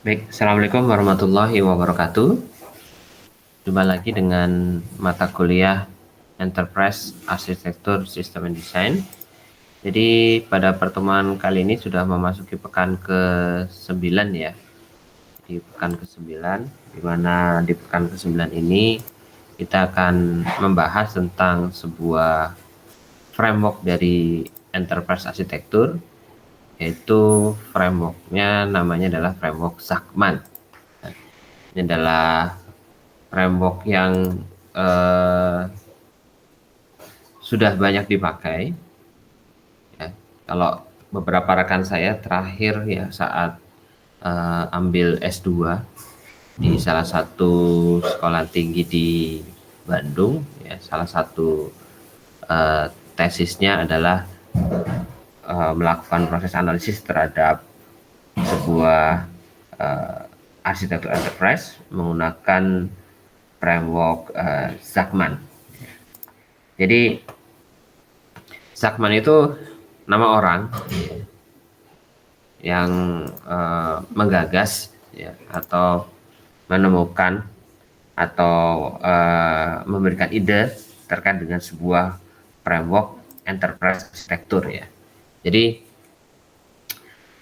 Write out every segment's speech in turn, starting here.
Baik, Assalamualaikum warahmatullahi wabarakatuh. Jumpa lagi dengan mata kuliah Enterprise Arsitektur Sistem and Design. Jadi pada pertemuan kali ini sudah memasuki pekan ke-9 ya. Di pekan ke-9, di mana di pekan ke-9 ini kita akan membahas tentang sebuah framework dari Enterprise Arsitektur, yaitu frameworknya namanya adalah framework Zachman. Ini adalah framework yang eh, sudah banyak dipakai ya. Kalau beberapa rekan saya terakhir ya saat ambil S2 di salah satu sekolah tinggi di Bandung ya, salah satu eh, tesisnya adalah melakukan proses analisis terhadap sebuah arsitektur enterprise menggunakan framework Zachman. Jadi Zachman itu nama orang yang menggagas ya, atau menemukan atau memberikan ide terkait dengan sebuah framework enterprise arsitektur ya. Jadi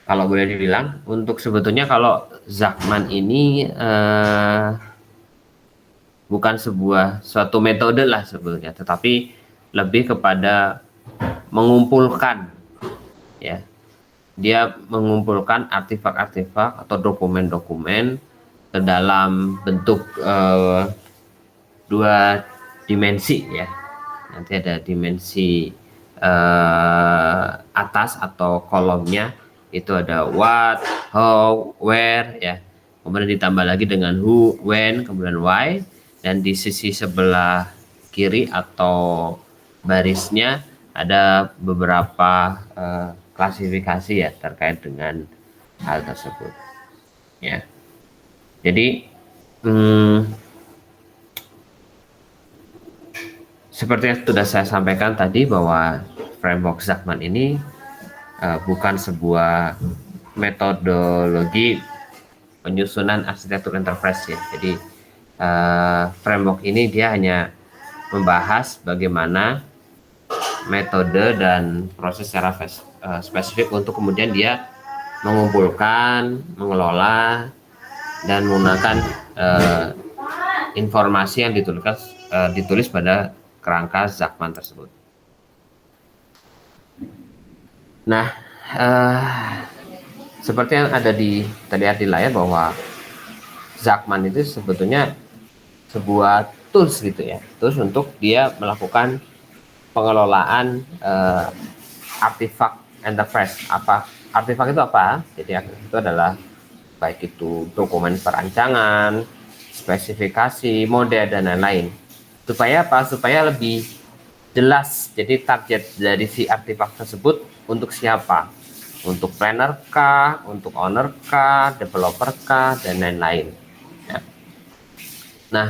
kalau boleh dibilang untuk sebetulnya kalau Zachman ini bukan sebuah suatu metode lah sebetulnya, tetapi lebih kepada mengumpulkan ya. Dia mengumpulkan artefak-artefak atau dokumen-dokumen ke dalam bentuk dua dimensi ya. Nanti ada dimensi atas atau kolomnya itu ada what, how, where ya. Kemudian ditambah lagi dengan who, when, kemudian why, dan di sisi sebelah kiri atau barisnya ada beberapa klasifikasi ya terkait dengan hal tersebut ya. Jadi seperti yang sudah saya sampaikan tadi bahwa framework Zachman ini bukan sebuah metodologi penyusunan arsitektur enterprise ya. Jadi framework ini dia hanya membahas bagaimana metode dan proses secara spesifik untuk kemudian dia mengumpulkan, mengelola, dan menggunakan informasi yang ditulis pada kerangka Zachman tersebut. Nah, seperti yang ada terlihat di layar bahwa Zachman itu sebetulnya sebuah tools gitu ya, tools untuk dia melakukan pengelolaan artefak enterprise. Apa artefak itu apa? Jadi itu adalah baik itu dokumen perancangan, spesifikasi, model dan lain-lain. Supaya apa? Supaya lebih jelas. Jadi target dari si artefak tersebut untuk siapa? Untuk planner kah, untuk owner kah, developer kah, dan lain-lain. Ya. Nah,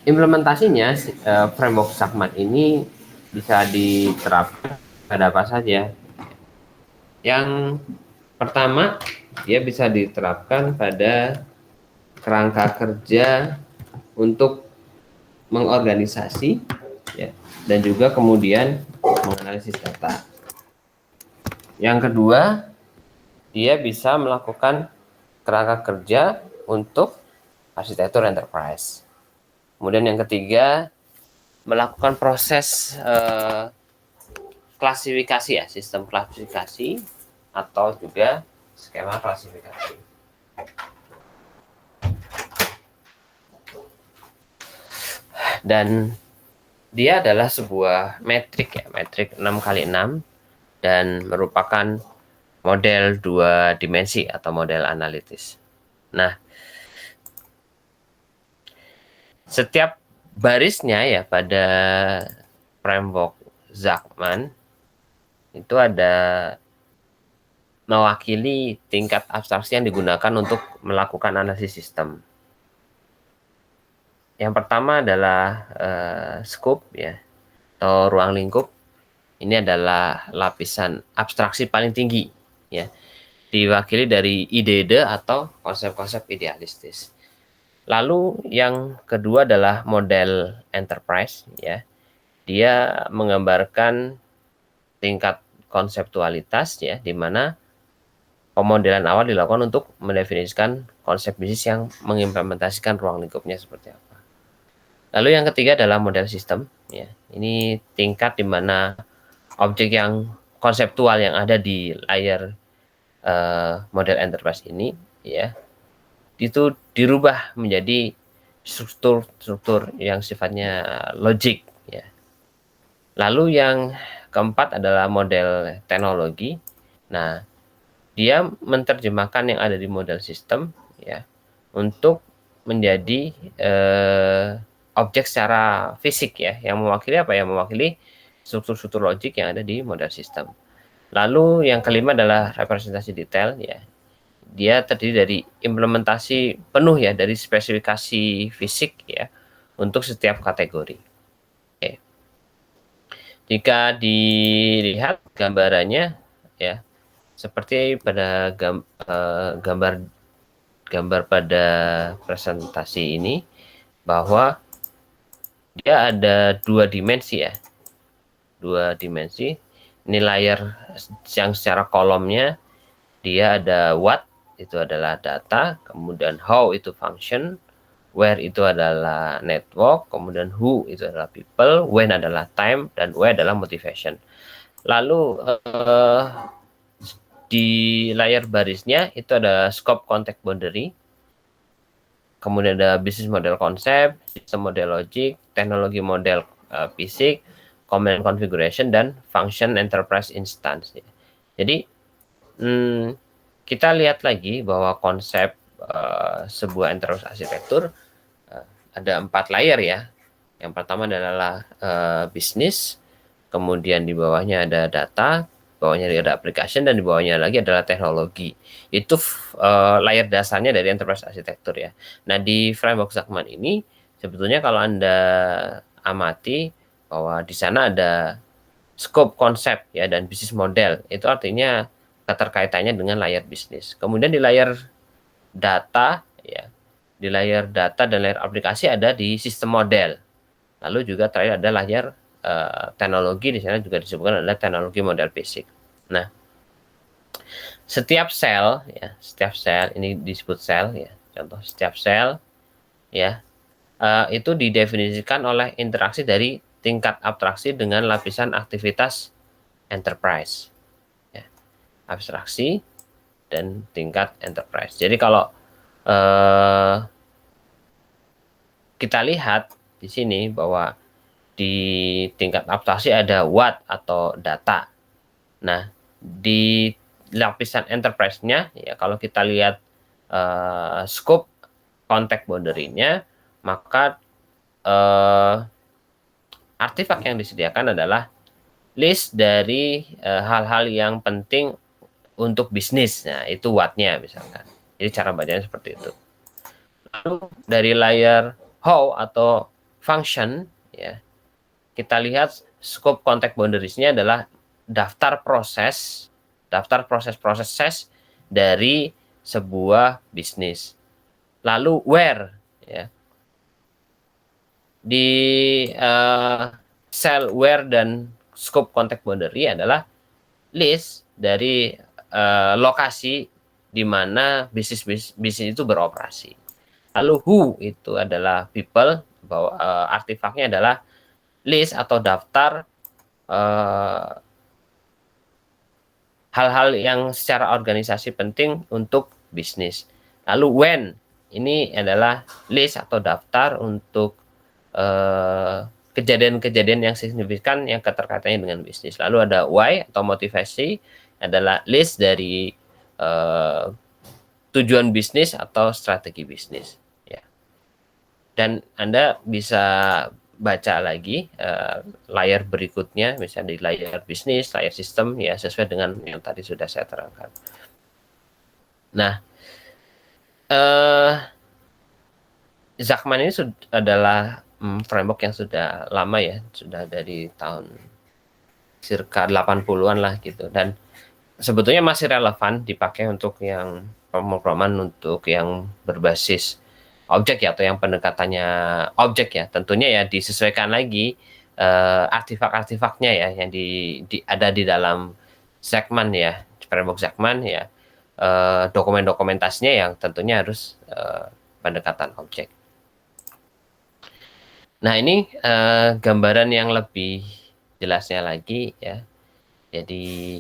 implementasinya framework Zachman ini bisa diterapkan pada apa saja. Yang pertama, dia bisa diterapkan pada kerangka kerja untuk mengorganisasi ya, dan juga kemudian menganalisis data. Yang kedua, dia bisa melakukan kerangka kerja untuk arsitektur enterprise. Kemudian yang ketiga, melakukan proses klasifikasi ya, sistem klasifikasi atau juga skema klasifikasi. Dan dia adalah sebuah metrik ya, metrik 6x6 dan merupakan model dua dimensi atau model analitis. Nah, setiap barisnya ya pada framework Zachman itu ada mewakili tingkat abstraksi yang digunakan untuk melakukan analisis sistem. Yang pertama adalah scope ya, atau ruang lingkup. Ini adalah lapisan abstraksi paling tinggi ya, diwakili dari ide-ide atau konsep-konsep idealistis. Lalu yang kedua adalah model enterprise, ya. Dia menggambarkan tingkat konseptualitas, ya, di mana pemodelan awal dilakukan untuk mendefinisikan konsep bisnis yang mengimplementasikan ruang lingkupnya seperti apa. Lalu yang ketiga adalah model sistem, ya. Ini tingkat di mana objek yang konseptual yang ada di layar model enterprise ini, ya, itu dirubah menjadi struktur yang sifatnya logik, ya. Lalu yang keempat adalah model teknologi. Nah, dia menerjemahkan yang ada di model sistem, ya, untuk menjadi objek secara fisik, ya, yang mewakili apa? Yang mewakili struktur-struktur logik yang ada di model sistem. Lalu yang kelima adalah representasi detail, ya. Dia terdiri dari implementasi penuh, ya, dari spesifikasi fisik, ya, untuk setiap kategori. Oke. Jika dilihat gambarannya, ya, seperti pada gambar pada presentasi ini, bahwa dia ada dua dimensi, ya. Dua dimensi. Ini layar yang secara kolomnya dia ada what, itu adalah data, kemudian how itu function, where itu adalah network, kemudian who itu adalah people, when adalah time, dan where adalah motivation. Lalu di layar barisnya itu ada scope, context, boundary, kemudian ada business model konsep, sistem model logik, teknologi model fisik, command configuration, dan function enterprise instance. Jadi kita lihat lagi bahwa konsep sebuah enterprise arsitektur ada 4 layer, ya. Yang pertama adalah bisnis, kemudian di bawahnya ada data, bawahnya ada application, dan di bawahnya lagi adalah teknologi. Itu layer dasarnya dari enterprise arsitektur, ya. Nah, di framework Zachman ini sebetulnya kalau Anda amati bahwa di sana ada scope, konsep, ya, dan bisnis model. Itu artinya keterkaitannya dengan layar bisnis. Kemudian di layar data, ya, di layar data dan layar aplikasi ada di sistem model. Lalu juga terakhir ada layar teknologi, di sana juga disebutkan adalah teknologi model basic. Nah, setiap sel, ya, setiap sel ini disebut sel, ya. Contoh setiap sel, ya, itu didefinisikan oleh interaksi dari tingkat abstraksi dengan lapisan aktivitas enterprise, ya. Abstraksi dan tingkat enterprise. Jadi kalau kita lihat di sini bahwa di tingkat abstraksi ada what atau data. Nah, di lapisan enterprise-nya, ya, kalau kita lihat scope, context, boundary-nya, maka artefak yang disediakan adalah list dari hal-hal yang penting untuk bisnis. Nah, itu what-nya misalkan. Jadi cara bacanya seperti itu. Lalu dari layar how atau function, ya, kita lihat scope, context, boundaries-nya adalah daftar proses dari sebuah bisnis. Lalu where, ya, di cell where dan scope, context, boundary adalah list dari lokasi di mana bisnis itu beroperasi. Lalu who itu adalah people, bahwa artefaknya adalah list atau daftar hal-hal yang secara organisasi penting untuk bisnis. Lalu when, ini adalah list atau daftar untuk kejadian-kejadian yang signifikan yang keterkaitannya dengan bisnis. Lalu ada why atau motivasi, adalah list dari tujuan bisnis atau strategi bisnis, ya. Dan Anda bisa baca lagi layar berikutnya, misalnya di layar bisnis, layar sistem, ya, sesuai dengan yang tadi sudah saya terangkan. Nah, Zachman ini adalah framework yang sudah lama, ya, sudah dari tahun circa 80-an lah gitu, dan sebetulnya masih relevan dipakai untuk yang pemrograman untuk yang berbasis objek ya, atau yang pendekatannya objek ya. Tentunya ya disesuaikan lagi artifak-artifaknya ya yang ada di dalam segmen ya, framework segmen ya, dokumen-dokumentasinya yang tentunya harus pendekatan objek. Nah, ini gambaran yang lebih jelasnya lagi ya. Jadi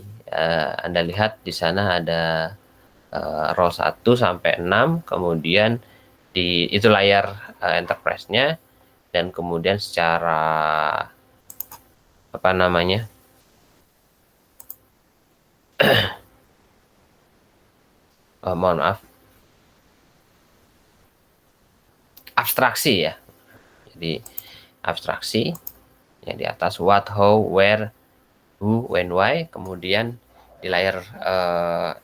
Anda lihat di sana ada row 1 sampai 6, kemudian itu layar enterprise-nya, dan kemudian secara apa namanya? Mohon maaf, abstraksi ya. Jadi abstraksi yang di atas what, how, where, who, when, why, kemudian di layar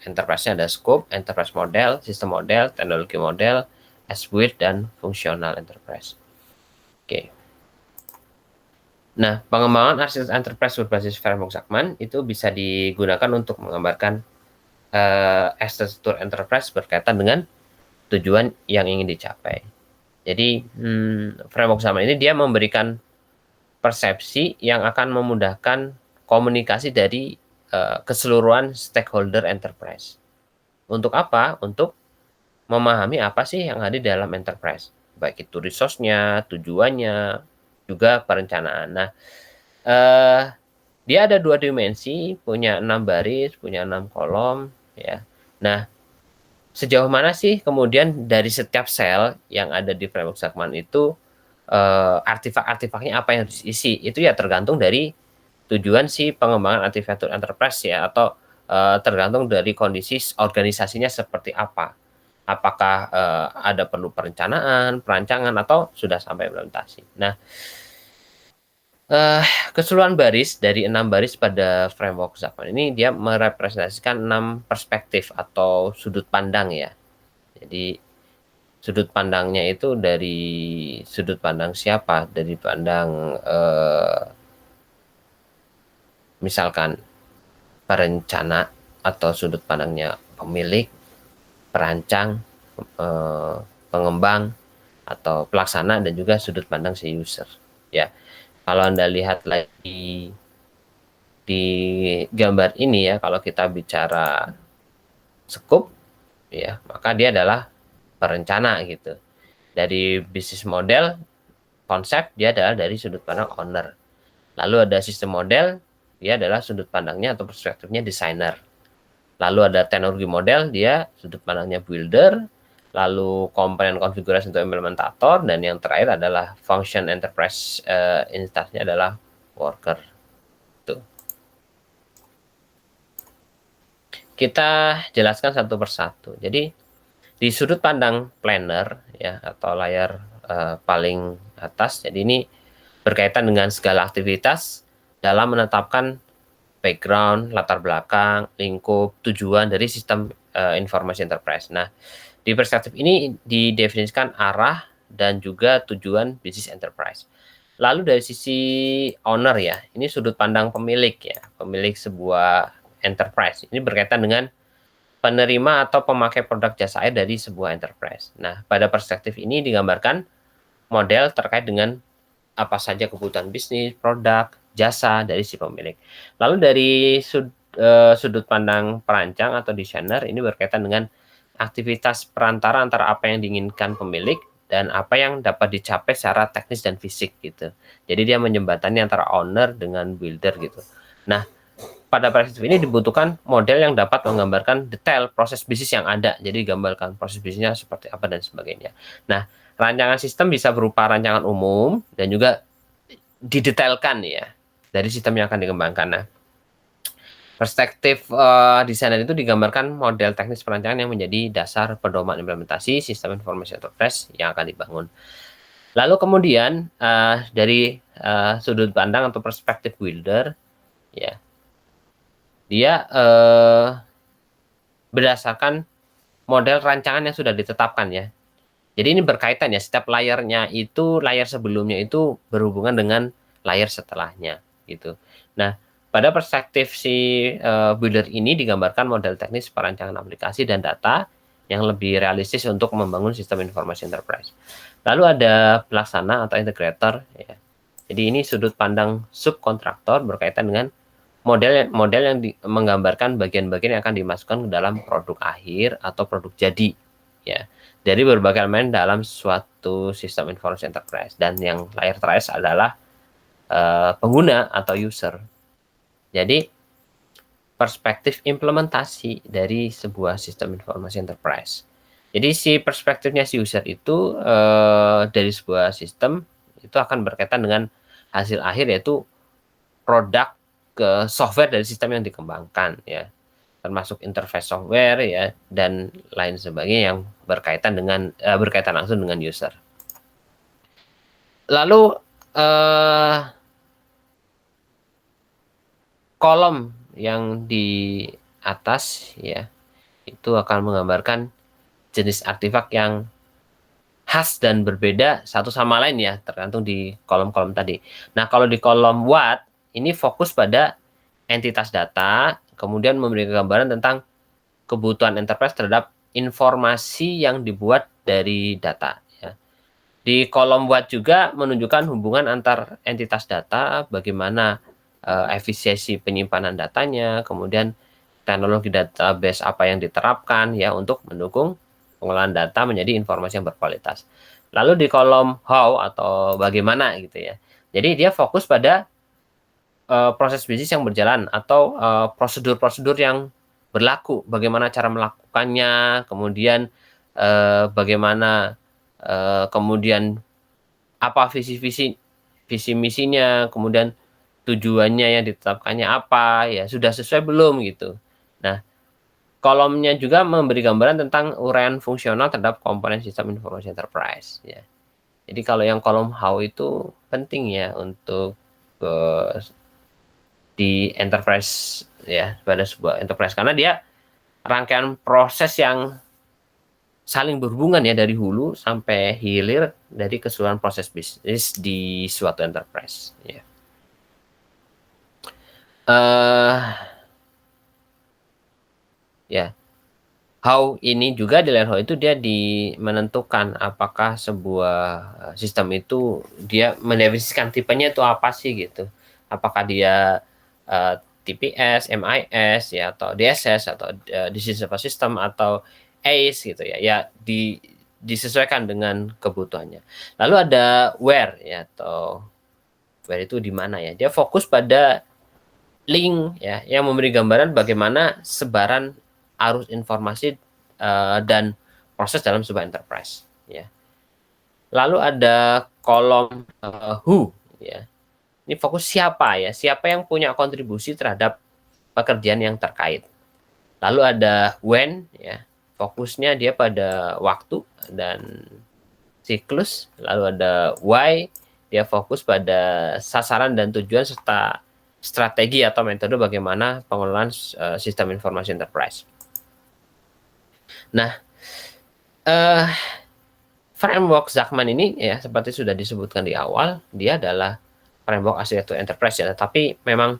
enterprise-nya ada scope, enterprise model, sistem model, teknologi model, as-with, dan fungsional enterprise. Oke. Nah, pengembangan arsitektur enterprise berbasis framework Zachman itu bisa digunakan untuk menggambarkan arsitektur enterprise berkaitan dengan tujuan yang ingin dicapai. Jadi, framework Zachman ini dia memberikan persepsi yang akan memudahkan komunikasi dari keseluruhan stakeholder enterprise. Untuk apa? Untuk memahami apa sih yang ada di dalam enterprise, baik itu resource-nya, tujuannya, juga perencanaan. Nah, dia ada 2 dimensi, punya 6 baris, punya 6 kolom, ya. Nah, sejauh mana sih kemudian dari setiap sel yang ada di framework Zachman itu artifak-artifaknya apa yang harus diisi? Itu ya tergantung dari tujuan si pengembangan arsitektur enterprise ya, atau tergantung dari kondisi organisasinya seperti apa. Apakah ada perlu perencanaan, perancangan, atau sudah sampai implementasi. Nah, keseluruhan baris dari 6 baris pada framework Zachman ini dia merepresentasikan 6 perspektif atau sudut pandang ya. Jadi sudut pandangnya itu dari sudut pandang siapa? Dari pandang misalkan perencana, atau sudut pandangnya pemilik, perancang, pengembang, atau pelaksana, dan juga sudut pandang si user ya. Kalau Anda lihat lagi di gambar ini ya, kalau kita bicara scope ya, maka dia adalah perencana gitu. Dari bisnis model, konsep, dia adalah dari sudut pandang owner. Lalu ada sistem model, dia adalah sudut pandangnya atau perspektifnya desainer. Lalu ada teknologi model, dia sudut pandangnya builder. Lalu komponen konfigurasi untuk implementator, dan yang terakhir adalah function enterprise instansinya adalah worker. Tuh. Kita jelaskan satu persatu. Jadi di sudut pandang planner ya, atau layar paling atas, jadi ini berkaitan dengan segala aktivitas dalam menetapkan background, latar belakang, lingkup, tujuan dari sistem informasi enterprise. Nah, di perspektif ini didefinisikan arah dan juga tujuan bisnis enterprise. Lalu dari sisi owner ya, ini sudut pandang pemilik ya, pemilik sebuah enterprise. Ini berkaitan dengan penerima atau pemakai produk jasa air dari sebuah enterprise. Nah, pada perspektif ini digambarkan model terkait dengan apa saja kebutuhan bisnis, produk, jasa dari si pemilik. Lalu dari sudut pandang perancang atau desainer, ini berkaitan dengan aktivitas perantara antara apa yang diinginkan pemilik dan apa yang dapat dicapai secara teknis dan fisik gitu. Jadi dia menjembatani antara owner dengan builder gitu. Nah, pada perspektif ini dibutuhkan model yang dapat menggambarkan detail proses bisnis yang ada. Jadi gambarkan proses bisnisnya seperti apa dan sebagainya. Nah, rancangan sistem bisa berupa rancangan umum dan juga didetailkan ya dari sistem yang akan dikembangkan. Nah, perspektif desainer itu digambarkan model teknis perancangan yang menjadi dasar pedoman implementasi sistem informasi enterprise yang akan dibangun. Lalu kemudian dari sudut pandang atau perspektif builder ya, dia berdasarkan model rancangan yang sudah ditetapkan ya. Jadi ini berkaitan ya, setiap layarnya itu, layar sebelumnya itu berhubungan dengan layar setelahnya gitu. Nah, pada perspektif si builder ini digambarkan model teknis perancangan aplikasi dan data yang lebih realistis untuk membangun sistem informasi enterprise. Lalu ada pelaksana atau integrator. Ya. Jadi ini sudut pandang subkontraktor berkaitan dengan model yang menggambarkan bagian-bagian yang akan dimasukkan ke dalam produk akhir atau produk jadi. Ya, dari berbagai elemen dalam suatu sistem informasi enterprise. Dan yang layer terakhir adalah pengguna atau user. Jadi perspektif implementasi dari sebuah sistem informasi enterprise. Jadi si perspektifnya si user itu dari sebuah sistem itu akan berkaitan dengan hasil akhir, yaitu produk ke software dari sistem yang dikembangkan, ya, termasuk interface software, ya, dan lain sebagainya yang berkaitan dengan berkaitan langsung dengan user. Lalu kolom yang di atas, ya, itu akan menggambarkan jenis artefak yang khas dan berbeda satu sama lain, ya, tergantung di kolom-kolom tadi. Nah, kalau di kolom what ini fokus pada entitas data, kemudian memberikan gambaran tentang kebutuhan enterprise terhadap informasi yang dibuat dari data. Ya. Di kolom what juga menunjukkan hubungan antar entitas data, bagaimana efisiensi penyimpanan datanya, kemudian teknologi database apa yang diterapkan, ya, untuk mendukung pengolahan data menjadi informasi yang berkualitas. Lalu di kolom how atau bagaimana gitu, ya. Jadi dia fokus pada proses bisnis yang berjalan atau prosedur-prosedur yang berlaku, bagaimana cara melakukannya, kemudian bagaimana kemudian apa visi misinya, kemudian tujuannya yang ditetapkannya apa, ya, sudah sesuai belum gitu. Nah, kolomnya juga memberi gambaran tentang uraian fungsional terhadap komponen sistem informasi enterprise, ya. Jadi kalau yang kolom how itu penting, ya, untuk di enterprise, ya, pada sebuah enterprise, karena dia rangkaian proses yang saling berhubungan, ya, dari hulu sampai hilir dari keseluruhan proses bisnis di suatu enterprise, ya. Ya, how ini juga di layer how itu dia menentukan apakah sebuah sistem itu dia mendefinisikan tipenya itu apa sih gitu. Apakah dia TPS, MIS, ya, atau DSS, atau Disease Service System, atau ACE gitu, ya. Ya, disesuaikan dengan kebutuhannya. Lalu ada where, ya, atau where itu di mana, ya. Dia fokus pada link, ya, yang memberi gambaran bagaimana sebaran arus informasi dan proses dalam sebuah enterprise, ya. Lalu ada kolom who, ya. Ini fokus siapa, ya, siapa yang punya kontribusi terhadap pekerjaan yang terkait. Lalu ada when, ya, fokusnya dia pada waktu dan siklus. Lalu ada why, dia fokus pada sasaran dan tujuan serta strategi atau metode bagaimana pengelolaan sistem informasi enterprise. Nah, framework Zachman ini, ya, seperti sudah disebutkan di awal, dia adalah framework arsitektur enterprise, ya, tetapi memang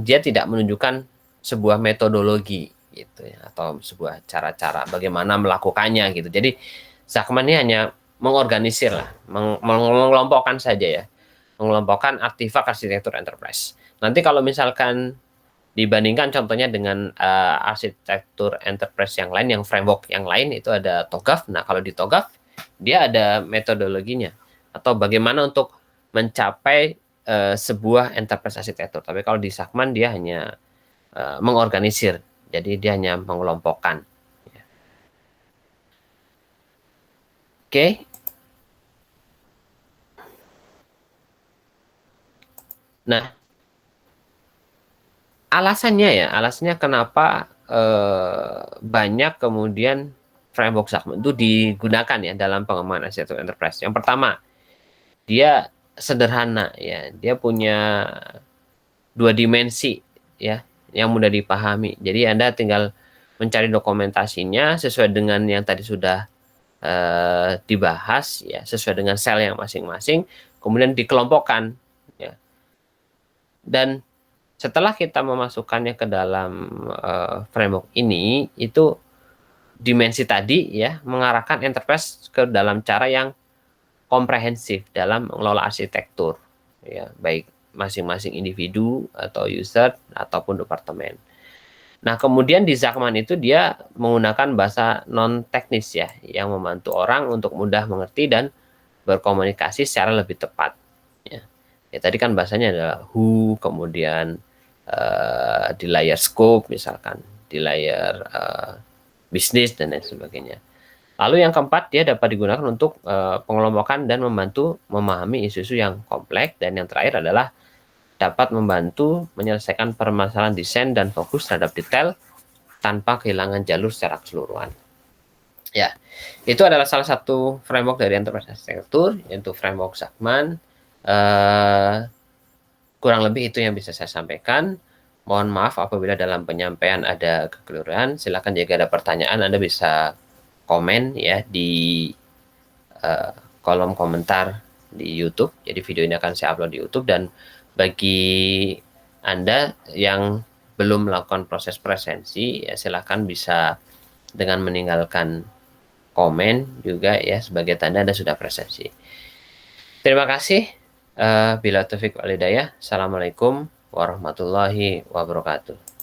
dia tidak menunjukkan sebuah metodologi gitu, ya, atau sebuah cara-cara bagaimana melakukannya gitu. Jadi Zachman ini hanya mengorganisir lah, mengelompokkan saja, ya, mengelompokkan artefak arsitektur enterprise. Nanti kalau misalkan dibandingkan contohnya dengan arsitektur enterprise yang lain, yang framework yang lain, itu ada TOGAF. Nah, kalau di TOGAF dia ada metodologinya atau bagaimana untuk mencapai sebuah enterprise arsitektur. Tapi kalau di Zachman dia hanya mengorganisir, jadi dia hanya mengelompokkan. Ya. Oke. Nah, alasannya kenapa banyak kemudian framework Zachman itu digunakan, ya, dalam pengembangan arsitektur enterprise. Yang pertama, dia sederhana, ya, dia punya 2 dimensi, ya, yang mudah dipahami. Jadi Anda tinggal mencari dokumentasinya sesuai dengan yang tadi sudah dibahas, ya, sesuai dengan sel yang masing-masing, kemudian dikelompokkan, ya. Dan Setelah kita memasukkannya ke dalam framework ini, itu dimensi tadi ya mengarahkan enterprise ke dalam cara yang komprehensif dalam mengelola arsitektur, ya baik masing-masing individu atau user ataupun departemen. Nah, kemudian di Zachman itu dia menggunakan bahasa non teknis ya, yang membantu orang untuk mudah mengerti dan berkomunikasi secara lebih tepat. Ya, ya tadi kan bahasanya adalah who, kemudian di layer scope misalkan, di layer bisnis dan lain sebagainya. Lalu yang keempat, dia dapat digunakan untuk pengelompokan dan membantu memahami isu-isu yang kompleks. Dan yang terakhir adalah dapat membantu menyelesaikan permasalahan desain dan fokus terhadap detail tanpa kehilangan jalur secara keseluruhan. Ya, itu adalah salah satu framework dari enterprise architecture, yaitu framework Zachman. Kurang lebih itu yang bisa saya sampaikan. Mohon maaf apabila dalam penyampaian ada kekeliruan. Silakan jika ada pertanyaan Anda bisa komen ya di kolom komentar di YouTube. Jadi video ini akan saya upload di YouTube, dan bagi Anda yang belum melakukan proses presensi ya silakan bisa dengan meninggalkan komen juga ya sebagai tanda Anda sudah presensi. Terima kasih. Bila taufik wal hidayah. Assalamualaikum warahmatullahi wabarakatuh.